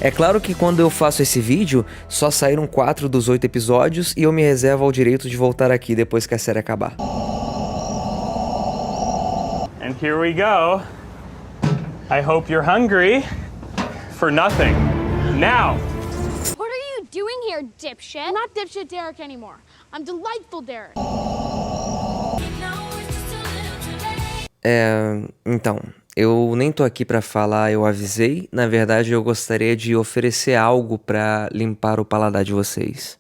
É claro que quando eu faço esse vídeo, só saíram 4 dos 8 episódios e eu me reservo ao direito de voltar aqui depois que a série acabar. And here we go. I hope you're hungry for nothing. Now! What are you doing here, dipshit? I'm not dipshit Derek anymore. I'm delightful Derek. Então, eu nem tô aqui pra falar eu avisei, na verdade eu gostaria de oferecer algo pra limpar o paladar de vocês.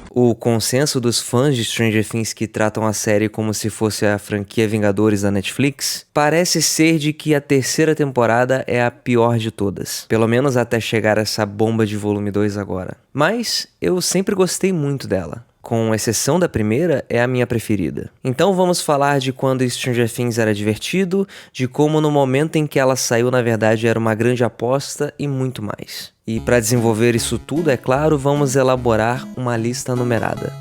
O consenso dos fãs de Stranger Things que tratam a série como se fosse a franquia Vingadores da Netflix parece ser de que a terceira temporada é a pior de todas, pelo menos até chegar essa bomba de volume 2 agora. Mas eu sempre gostei muito dela. Com exceção da primeira, é a minha preferida. Então vamos falar de quando Stranger Things era divertido, de como no momento em que ela saiu na verdade era uma grande aposta e muito mais. E para desenvolver isso tudo, é claro, vamos elaborar uma lista numerada.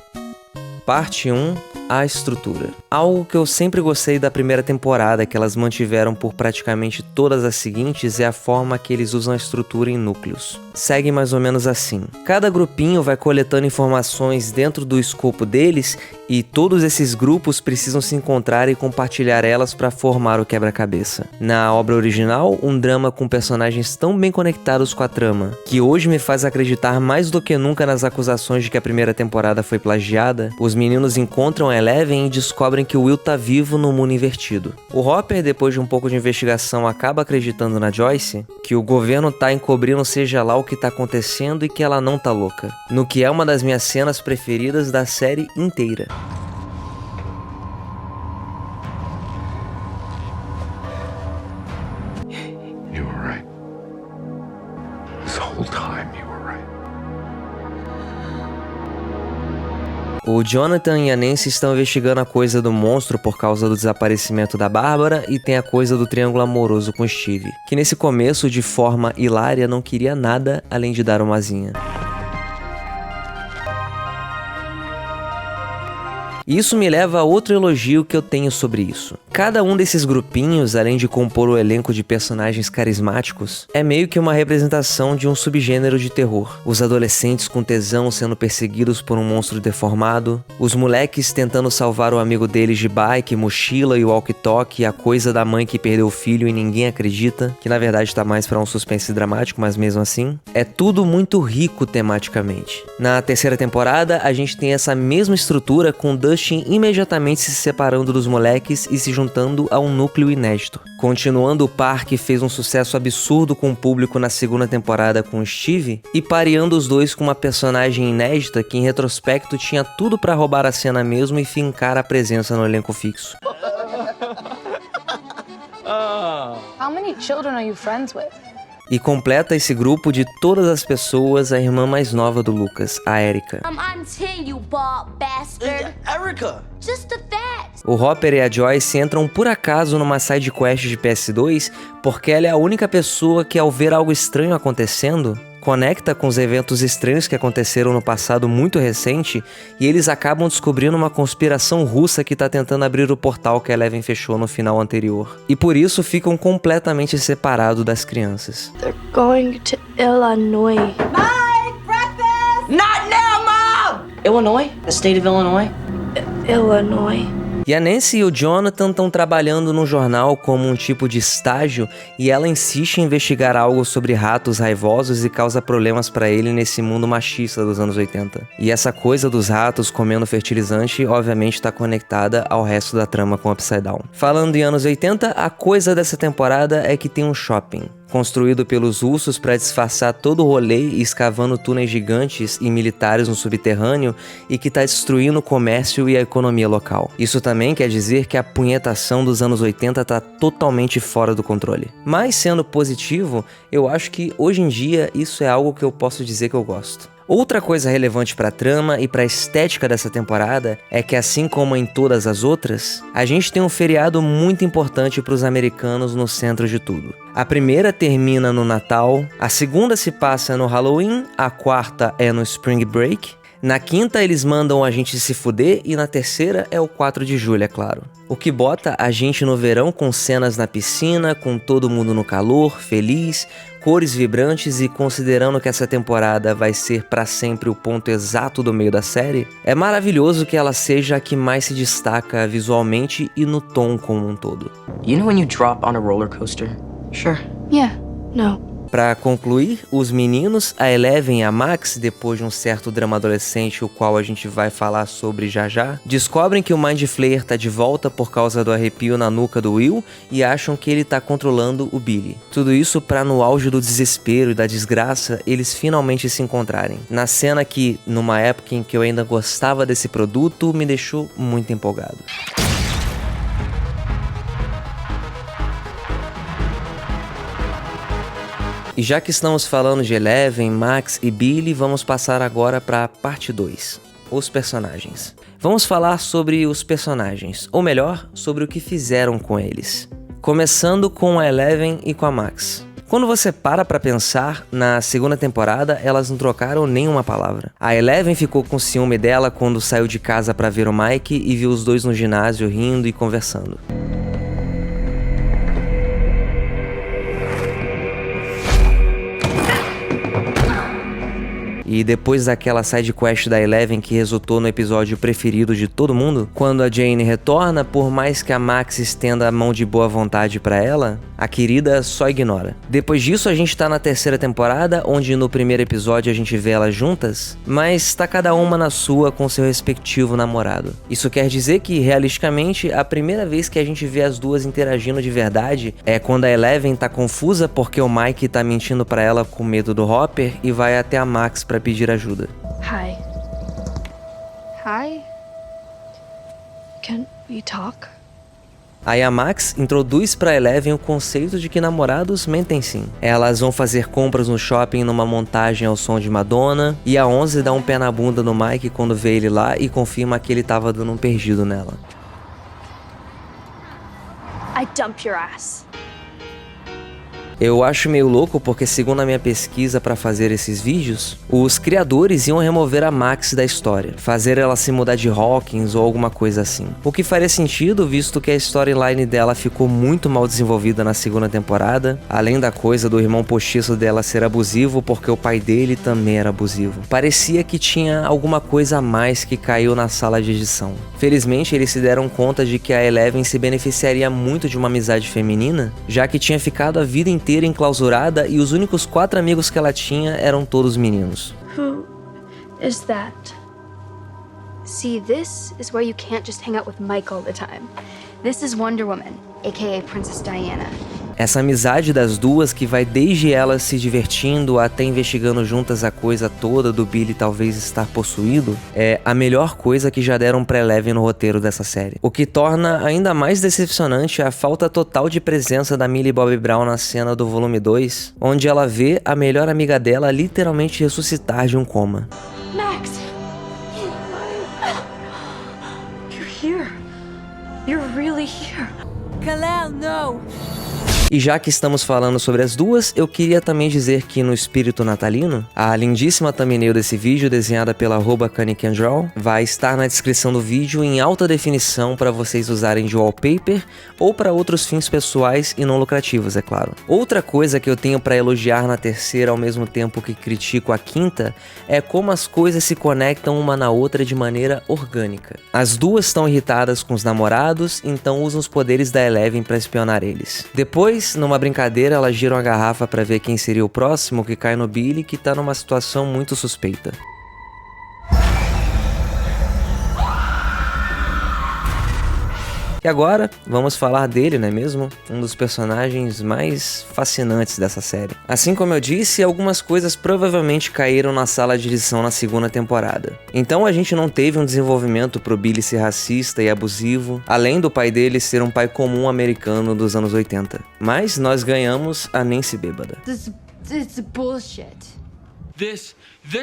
Parte 1. A estrutura. Algo que eu sempre gostei da primeira temporada, que elas mantiveram por praticamente todas as seguintes, é a forma que eles usam a estrutura em núcleos. Segue mais ou menos assim. Cada grupinho vai coletando informações dentro do escopo deles e todos esses grupos precisam se encontrar e compartilhar elas para formar o quebra-cabeça. Na obra original, um drama com personagens tão bem conectados com a trama, que hoje me faz acreditar mais do que nunca nas acusações de que a primeira temporada foi plagiada, os meninos encontram Eleven e descobrem que o Will tá vivo no mundo invertido. O Hopper, depois de um pouco de investigação, acaba acreditando na Joyce, que o governo tá encobrindo seja lá o que tá acontecendo e que ela não tá louca. No que é uma das minhas cenas preferidas da série inteira. You were right. This whole time you were right. O Jonathan e a Nancy estão investigando a coisa do monstro por causa do desaparecimento da Bárbara e tem a coisa do triângulo amoroso com Steve, que nesse começo, de forma hilária, não queria nada além de dar uma asinha. E isso me leva a outro elogio que eu tenho sobre isso. Cada um desses grupinhos, além de compor o elenco de personagens carismáticos, é meio que uma representação de um subgênero de terror. Os adolescentes com tesão sendo perseguidos por um monstro deformado, os moleques tentando salvar o amigo deles de bike, mochila e walkie-talkie, e a coisa da mãe que perdeu o filho e ninguém acredita, que na verdade tá mais pra um suspense dramático, mas mesmo assim. É tudo muito rico tematicamente. Na terceira temporada, a gente tem essa mesma estrutura com Dustin imediatamente se separando dos moleques e se juntando a um núcleo inédito. Continuando o par que fez um sucesso absurdo com o público na segunda temporada com o Steve, e pareando os dois com uma personagem inédita que em retrospecto tinha tudo pra roubar a cena mesmo e fincar a presença no elenco fixo. How many children are you friends with? E completa esse grupo de todas as pessoas a irmã mais nova do Lucas, a Erica. I'm 10, you bald bastard. Erica! Just a that. O Hopper e a Joyce entram por acaso numa side quest de PS2 porque ela é a única pessoa que, ao ver algo estranho acontecendo, conecta com os eventos estranhos que aconteceram no passado muito recente e eles acabam descobrindo uma conspiração russa que tá tentando abrir o portal que a Eleven fechou no final anterior. E por isso ficam completamente separados das crianças. They're going to Illinois. Not now, Mom! Illinois? The state of Illinois? Illinois. E a Nancy e o Jonathan estão trabalhando no jornal como um tipo de estágio e ela insiste em investigar algo sobre ratos raivosos e causa problemas pra ele nesse mundo machista dos anos 80. E essa coisa dos ratos comendo fertilizante obviamente está conectada ao resto da trama com Upside Down. Falando em anos 80, a coisa dessa temporada é que tem um shopping construído pelos russos para disfarçar todo o rolê e escavando túneis gigantes e militares no subterrâneo e que está destruindo o comércio e a economia local. Isso também quer dizer que a punhetação dos anos 80 está totalmente fora do controle. Mas sendo positivo, eu acho que hoje em dia isso é algo que eu posso dizer que eu gosto. Outra coisa relevante para a trama e para a estética dessa temporada é que, assim como em todas as outras, a gente tem um feriado muito importante para os americanos no centro de tudo. A primeira termina no Natal, a segunda se passa no Halloween, a quarta é no Spring Break. Na quinta, eles mandam a gente se fuder e na terceira é o 4 de julho, é claro. O que bota a gente no verão com cenas na piscina, com todo mundo no calor, feliz, cores vibrantes e considerando que essa temporada vai ser pra sempre o ponto exato do meio da série, é maravilhoso que ela seja a que mais se destaca visualmente e no tom como um todo. You know when you drop on a roller coaster? Sure. Yeah. No. Pra concluir, os meninos, a Eleven e a Max, depois de um certo drama adolescente, o qual a gente vai falar sobre já já, descobrem que o Mind Flayer tá de volta por causa do arrepio na nuca do Will e acham que ele tá controlando o Billy. Tudo isso pra, no auge do desespero e da desgraça, eles finalmente se encontrarem. Na cena que, numa época em que eu ainda gostava desse produto, me deixou muito empolgado. E já que estamos falando de Eleven, Max e Billy, vamos passar agora para a parte 2, os personagens. Vamos falar sobre os personagens, ou melhor, sobre o que fizeram com eles. Começando com a Eleven e com a Max. Quando você para pra pensar, na segunda temporada elas não trocaram nenhuma palavra. A Eleven ficou com ciúme dela quando saiu de casa pra ver o Mike e viu os dois no ginásio rindo e conversando. E depois daquela sidequest da Eleven que resultou no episódio preferido de todo mundo, quando a Jane retorna, por mais que a Max estenda a mão de boa vontade pra ela, a querida só ignora. Depois disso a gente tá na terceira temporada, onde no primeiro episódio a gente vê elas juntas, mas tá cada uma na sua com seu respectivo namorado. Isso quer dizer que, realisticamente, a primeira vez que a gente vê as duas interagindo de verdade é quando a Eleven tá confusa porque o Mike tá mentindo pra ela com medo do Hopper e vai até a Max pra pedir ajuda. Hi. Hi. Can we talk? Aí a Max introduz pra Eleven o conceito de que namorados mentem sim. Elas vão fazer compras no shopping numa montagem ao som de Madonna, e a 11 dá um pé na bunda no Mike quando vê ele lá e confirma que ele tava dando um perdido nela. I dump your ass. Eu acho meio louco porque, segundo a minha pesquisa para fazer esses vídeos, os criadores iam remover a Max da história, fazer ela se mudar de Hawkins ou alguma coisa assim. O que faria sentido, visto que a storyline dela ficou muito mal desenvolvida na segunda temporada, além da coisa do irmão postiço dela ser abusivo porque o pai dele também era abusivo. Parecia que tinha alguma coisa a mais que caiu na sala de edição. Felizmente, eles se deram conta de que a Eleven se beneficiaria muito de uma amizade feminina, já que tinha ficado a vida inteira enclausurada e os únicos 4 amigos que ela tinha eram todos meninos. Who is that? See, this is where you can't just hang out with Mike all the time. This is Wonder Woman, aka Princess Diana. Essa amizade das duas, que vai desde elas se divertindo até investigando juntas a coisa toda do Billy talvez estar possuído, é a melhor coisa que já deram pra Eleven no roteiro dessa série. O que torna ainda mais decepcionante a falta total de presença da Millie Bobby Brown na cena do volume 2, onde ela vê a melhor amiga dela literalmente ressuscitar de um coma. Max! You're here. You're really here. Kal-El, no! E já que estamos falando sobre as duas, eu queria também dizer que no espírito natalino, a lindíssima thumbnail desse vídeo, desenhada pela @CunnyCanDraw, vai estar na descrição do vídeo em alta definição para vocês usarem de wallpaper ou para outros fins pessoais e não lucrativos, é claro. Outra coisa que eu tenho para elogiar na terceira ao mesmo tempo que critico a quinta é como as coisas se conectam uma na outra de maneira orgânica. As duas estão irritadas com os namorados, então usam os poderes da Eleven para espionar eles. Depois, numa brincadeira, elas giram a garrafa para ver quem seria o próximo, que cai no Billy, que tá numa situação muito suspeita. E agora, vamos falar dele, não é mesmo? Um dos personagens mais fascinantes dessa série. Assim como eu disse, algumas coisas provavelmente caíram na sala de edição na segunda temporada. Então a gente não teve um desenvolvimento pro Billy ser racista e abusivo, além do pai dele ser um pai comum americano dos anos 80. Mas nós ganhamos a Nancy bêbada. This is bullshit. This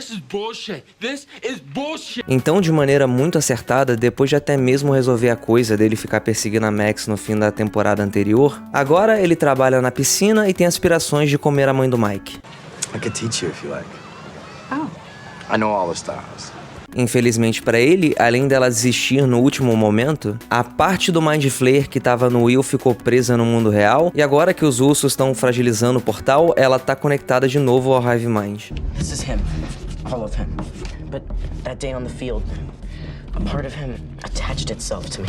is bullshit. This is bullshit. Então, de maneira muito acertada, depois de até mesmo resolver a coisa dele ficar perseguindo a Max no fim da temporada anterior, agora ele trabalha na piscina e tem aspirações de comer a mãe do Mike. I could teach you if you like. Oh. I know all the styles. Infelizmente pra ele, além dela desistir no último momento, a parte do Mind Flayer que tava no Will ficou presa no mundo real, e agora que os ursos estão fragilizando o portal, ela tá conectada de novo ao Hive Mind. This is him. All of him. But that day on the field, a part of him attached itself to me.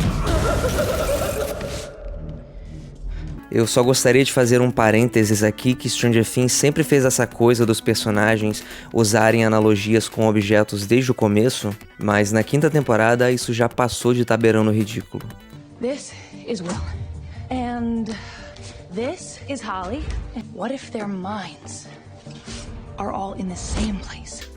Eu só gostaria de fazer um parênteses aqui que Stranger Things sempre fez essa coisa dos personagens usarem analogias com objetos desde o começo, mas na quinta temporada isso já passou de estar beirando o ridículo. This is Will. And this is Holly. What if their minds are all in the same place?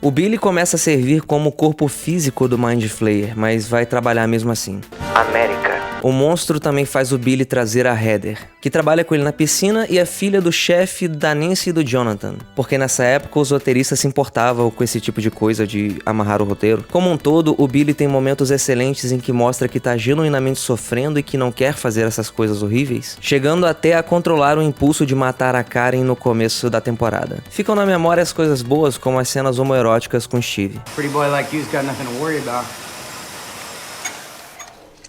O Billy começa a servir como corpo físico do Mind Flayer, mas vai trabalhar mesmo assim. América. O monstro também faz o Billy trazer a Heather, que trabalha com ele na piscina, e a filha do chefe da Nancy e do Jonathan, porque nessa época os roteiristas se importavam com esse tipo de coisa de amarrar o roteiro. Como um todo, o Billy tem momentos excelentes em que mostra que tá genuinamente sofrendo e que não quer fazer essas coisas horríveis, chegando até a controlar o impulso de matar a Karen no começo da temporada. Ficam na memória as coisas boas, como as cenas homoeróticas com Steve. Pretty boy like you's got nothing to worry about.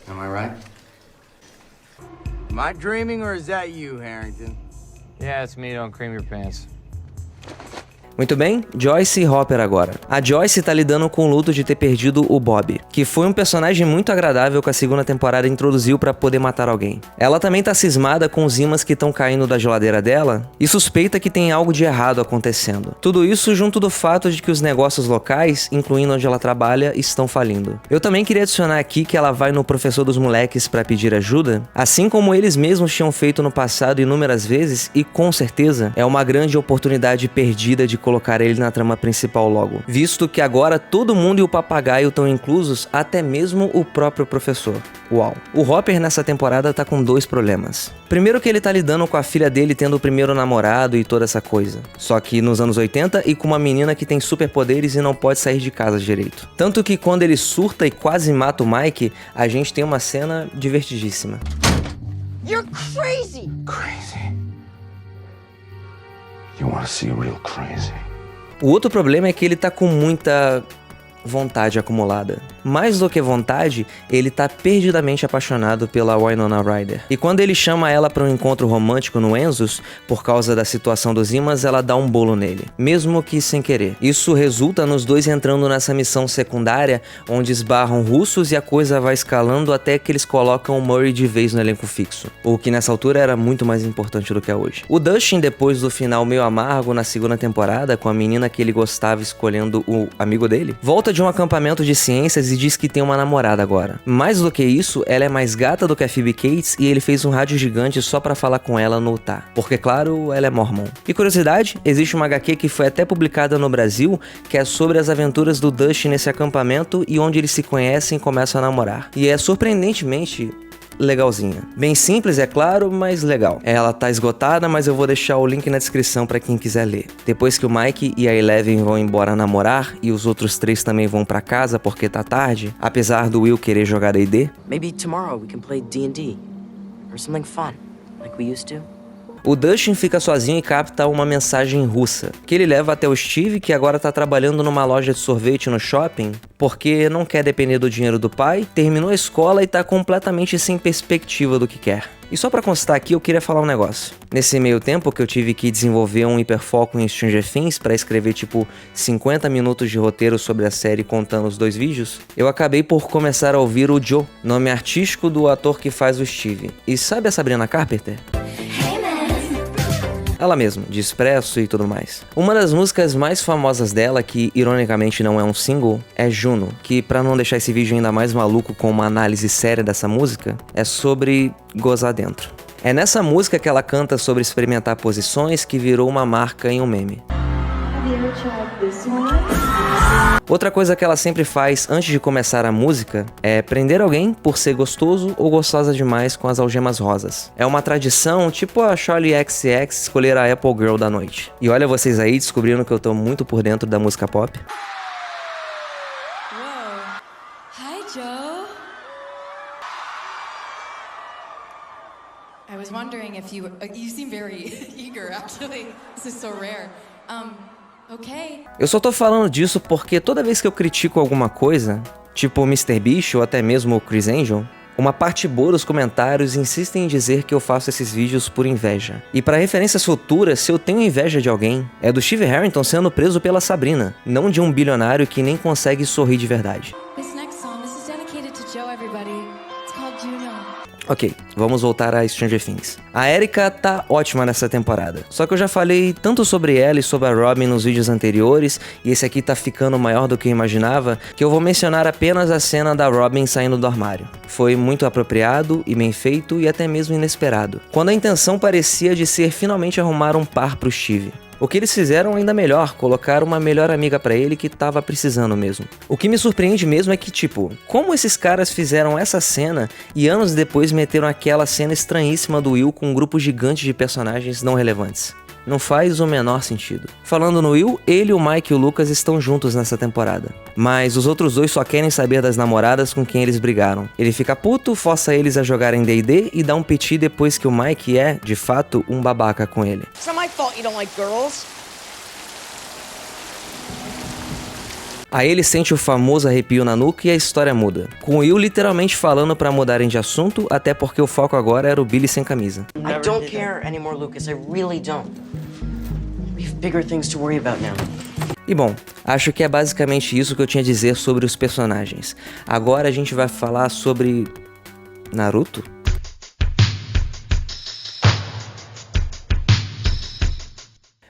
Am I right? Am I dreaming or is that you, Harrington? Yeah, it's me. Don't cream your pants. Muito bem, Joyce e Hopper agora. A Joyce tá lidando com o luto de ter perdido o Bob, que foi um personagem muito agradável que a segunda temporada introduziu pra poder matar alguém. Ela também tá cismada com os ímãs que estão caindo da geladeira dela e suspeita que tem algo de errado acontecendo. Tudo isso junto do fato de que os negócios locais, incluindo onde ela trabalha, estão falindo. Eu também queria adicionar aqui que ela vai no professor dos moleques pra pedir ajuda, assim como eles mesmos tinham feito no passado inúmeras vezes, e com certeza é uma grande oportunidade perdida de colocar ele na trama principal logo, visto que agora todo mundo e o papagaio estão inclusos, até mesmo o próprio professor. Uau. O Hopper nessa temporada tá com dois problemas. Primeiro que ele tá lidando com a filha dele tendo o primeiro namorado e toda essa coisa, só que nos anos 80 e com uma menina que tem superpoderes e não pode sair de casa direito. Tanto que quando ele surta e quase mata o Mike, a gente tem uma cena divertidíssima. You're crazy! Crazy. You want to see real crazy? O outro problema é que ele tá com muita vontade acumulada. Mais do que vontade, ele tá perdidamente apaixonado pela Winona Ryder. E quando ele chama ela para um encontro romântico no Enzo's, por causa da situação dos imãs, ela dá um bolo nele, mesmo que sem querer. Isso resulta nos dois entrando nessa missão secundária, onde esbarram russos e a coisa vai escalando até que eles colocam o Murray de vez no elenco fixo, o que nessa altura era muito mais importante do que é hoje. O Dustin, depois do final meio amargo na segunda temporada, com a menina que ele gostava escolhendo o amigo dele, volta de um acampamento de ciências e diz que tem uma namorada agora. Mais do que isso, ela é mais gata do que a Phoebe Cates e ele fez um rádio gigante só pra falar com ela no Utah. Porque, claro, ela é mormon. E curiosidade, existe uma HQ que foi até publicada no Brasil, que é sobre as aventuras do Dustin nesse acampamento e onde eles se conhecem e começam a namorar. E é surpreendentemente legalzinha. Bem simples, é claro, mas legal. Ela tá esgotada, mas eu vou deixar o link na descrição pra quem quiser ler. Depois que o Mike e a Eleven vão embora namorar e os outros três também vão pra casa porque tá tarde, apesar do Will querer jogar D&D, Maybe tomorrow we can play D&D or something fun like we used to. o Dustin fica sozinho e capta uma mensagem russa, que ele leva até o Steve, que agora tá trabalhando numa loja de sorvete no shopping, porque não quer depender do dinheiro do pai, terminou a escola e tá completamente sem perspectiva do que quer. E só pra constar aqui, eu queria falar um negócio. Nesse meio tempo que eu tive que desenvolver um hiperfoco em Stranger Things pra escrever tipo 50 minutos de roteiro sobre a série contando os dois vídeos, eu acabei por começar a ouvir o Joe, nome artístico do ator que faz o Steve. E sabe a Sabrina Carpenter? Ela mesma, de Expresso e tudo mais. Uma das músicas mais famosas dela, que ironicamente não é um single, é Juno, que pra não deixar esse vídeo ainda mais maluco com uma análise séria dessa música, é sobre gozar dentro. É nessa música que ela canta sobre experimentar posições que virou uma marca em um meme. Outra coisa que ela sempre faz antes de começar a música é prender alguém por ser gostoso ou gostosa demais com as algemas rosas. É uma tradição, tipo a Charli XCX escolher a Apple Girl da noite. E olha vocês aí descobrindo que eu tô muito por dentro da música pop. Whoa. Hi, Joe. I was wondering if you seem very eager, actually. This is so rare. Okay. Eu só tô falando disso porque toda vez que eu critico alguma coisa, tipo o MrBeast ou até mesmo o Chris Angel, uma parte boa dos comentários insistem em dizer que eu faço esses vídeos por inveja. E para referências futuras, se eu tenho inveja de alguém, é do Steve Harrington sendo preso pela Sabrina, não de um bilionário que nem consegue sorrir de verdade. This next song, this is dedicated to Joe, everybody. It's called Juno. Ok, vamos voltar a Stranger Things. A Erika tá ótima nessa temporada. Só que eu já falei tanto sobre ela e sobre a Robin nos vídeos anteriores, e esse aqui tá ficando maior do que eu imaginava, que eu vou mencionar apenas a cena da Robin saindo do armário. Foi muito apropriado e bem feito e até mesmo inesperado, quando a intenção parecia de ser finalmente arrumar um par pro Steve. O que eles fizeram ainda melhor, colocaram uma melhor amiga pra ele que tava precisando mesmo. O que me surpreende mesmo é que, tipo, como esses caras fizeram essa cena e anos depois meteram aquela cena estranhíssima do Will com um grupo gigante de personagens não relevantes. Não faz o menor sentido. Falando no Will, ele, o Mike e o Lucas estão juntos nessa temporada. Mas os outros dois só querem saber das namoradas com quem eles brigaram. Ele fica puto, força eles a jogarem D&D e dá um piti depois que o Mike é, de fato, um babaca com ele. It's not my fault you don't like girls. Aí ele sente o famoso arrepio na nuca e a história muda. Com o Will literalmente falando pra mudarem de assunto, até porque o foco agora era o Billy sem camisa. I don't care anymore, Lucas. I really don't. We have bigger things to worry about now. E bom, acho que é basicamente isso que eu tinha a dizer sobre os personagens. Agora a gente vai falar sobre... Naruto?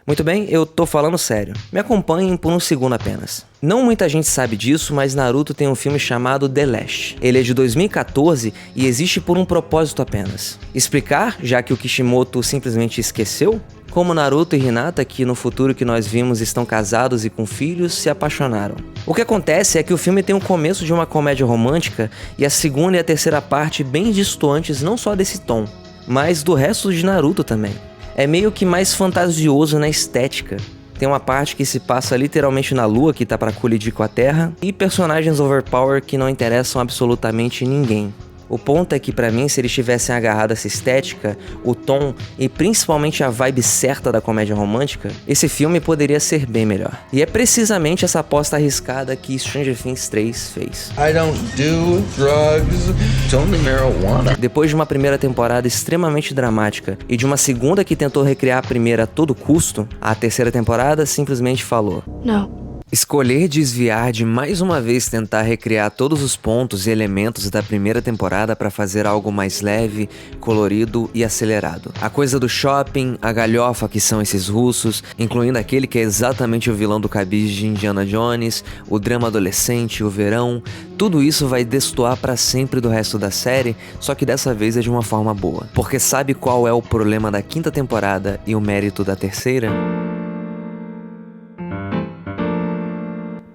Muito bem, eu tô falando sério. Me acompanhem por um segundo apenas. Não muita gente sabe disso, mas Naruto tem um filme chamado The Last. Ele é de 2014 e existe por um propósito apenas. Explicar, já que o Kishimoto simplesmente esqueceu? Como Naruto e Hinata, que no futuro que nós vimos estão casados e com filhos, se apaixonaram. O que acontece é que o filme tem o começo de uma comédia romântica e a segunda e a terceira parte bem distantes não só desse tom, mas do resto de Naruto também. É meio que mais fantasioso na estética. Tem uma parte que se passa literalmente na lua, que tá pra colidir com a terra, e personagens overpower que não interessam absolutamente ninguém. O ponto é que pra mim, se eles tivessem agarrado essa estética, o tom e principalmente a vibe certa da comédia romântica, esse filme poderia ser bem melhor. E é precisamente essa aposta arriscada que Stranger Things 3 fez. I don't do drugs, it's only marijuana. Depois de uma primeira temporada extremamente dramática e de uma segunda que tentou recriar a primeira a todo custo, a terceira temporada simplesmente falou: No. Escolher desviar de mais uma vez tentar recriar todos os pontos e elementos da primeira temporada para fazer algo mais leve, colorido e acelerado. A coisa do shopping, a galhofa que são esses russos, incluindo aquele que é exatamente o vilão do cabide de Indiana Jones, o drama adolescente, o verão, tudo isso vai destoar para sempre do resto da série, só que dessa vez é de uma forma boa. Porque sabe qual é o problema da quinta temporada e o mérito da terceira?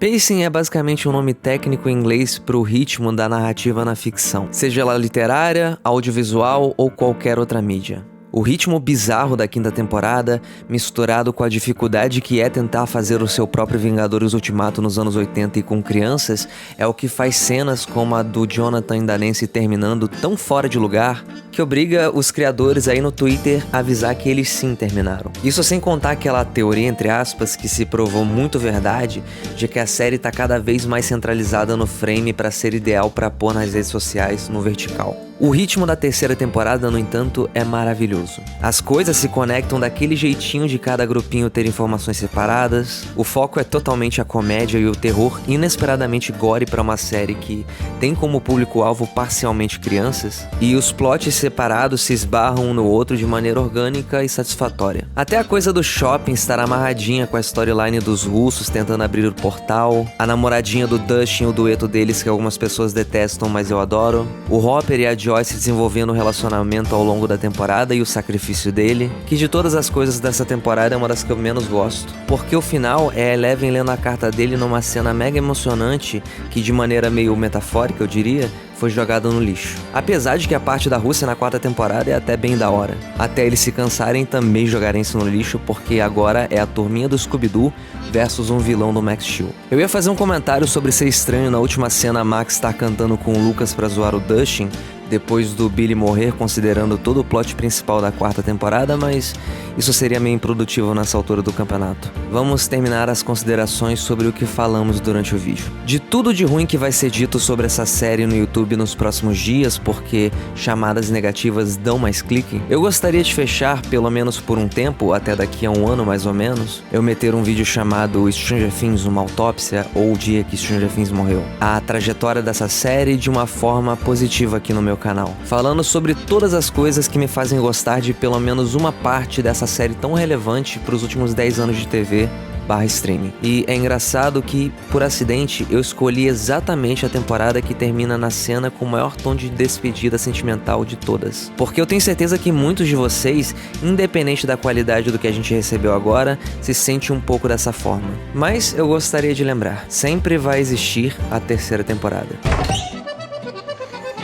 Pacing é basicamente um nome técnico em inglês para o ritmo da narrativa na ficção, seja ela literária, audiovisual ou qualquer outra mídia. O ritmo bizarro da quinta temporada, misturado com a dificuldade que é tentar fazer o seu próprio Vingadores Ultimato nos anos 80 e com crianças, é o que faz cenas como a do Jonathan e da Nancy terminando tão fora de lugar, que obriga os criadores aí no Twitter a avisar que eles sim terminaram. Isso sem contar aquela teoria, entre aspas, que se provou muito verdade, de que a série tá cada vez mais centralizada no frame para ser ideal para pôr nas redes sociais no vertical. O ritmo da terceira temporada, no entanto, é maravilhoso. As coisas se conectam daquele jeitinho de cada grupinho ter informações separadas, o foco é totalmente a comédia e o terror inesperadamente gore para uma série que tem como público-alvo parcialmente crianças, e os plots separados se esbarram um no outro de maneira orgânica e satisfatória. Até a coisa do shopping estar amarradinha com a storyline dos russos tentando abrir o portal, a namoradinha do Dustin, o dueto deles que algumas pessoas detestam, mas eu adoro, o Hopper e a Joyce desenvolvendo um relacionamento ao longo da temporada e o sacrifício dele, que de todas as coisas dessa temporada é uma das que eu menos gosto, porque o final é Eleven lendo a carta dele numa cena mega emocionante que, de maneira meio metafórica eu diria, foi jogada no lixo. Apesar de que a parte da Rússia na quarta temporada é até bem da hora. Até eles se cansarem também jogarem isso no lixo, porque agora é a turminha do Scooby-Doo versus um vilão do Max Steel. Eu ia fazer um comentário sobre ser estranho na última cena a Max estar cantando com o Lucas pra zoar o Dustin, depois do Billy morrer, considerando todo o plot principal da 4ª temporada, mas isso seria meio improdutivo nessa altura do campeonato. Vamos terminar as considerações sobre o que falamos durante o vídeo. De tudo de ruim que vai ser dito sobre essa série no YouTube nos próximos dias, porque chamadas negativas dão mais clique, eu gostaria de fechar, pelo menos por um tempo, até daqui a um ano mais ou menos, eu meter um vídeo chamado Stranger Things, uma autópsia, ou o dia que Stranger Things morreu. A trajetória dessa série de uma forma positiva aqui no meu canal, falando sobre todas as coisas que me fazem gostar de pelo menos uma parte dessa série tão relevante para os últimos 10 anos de TV / streaming. E é engraçado que, por acidente, eu escolhi exatamente a temporada que termina na cena com o maior tom de despedida sentimental de todas. Porque eu tenho certeza que muitos de vocês, independente da qualidade do que a gente recebeu agora, se sente um pouco dessa forma. Mas eu gostaria de lembrar, sempre vai existir a 3ª temporada.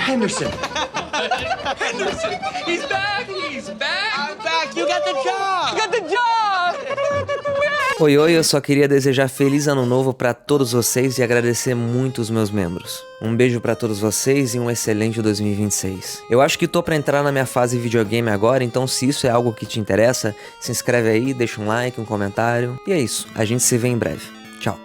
Henderson! Henderson! He's back! He's back! I'm back! You got the job! You got the job! Oi, eu só queria desejar feliz ano novo pra todos vocês e agradecer muito os meus membros. Um beijo pra todos vocês e um excelente 2026. Eu acho que tô pra entrar na minha fase videogame agora, então se isso é algo que te interessa, se inscreve aí, deixa um like, um comentário. E é isso, a gente se vê em breve. Tchau.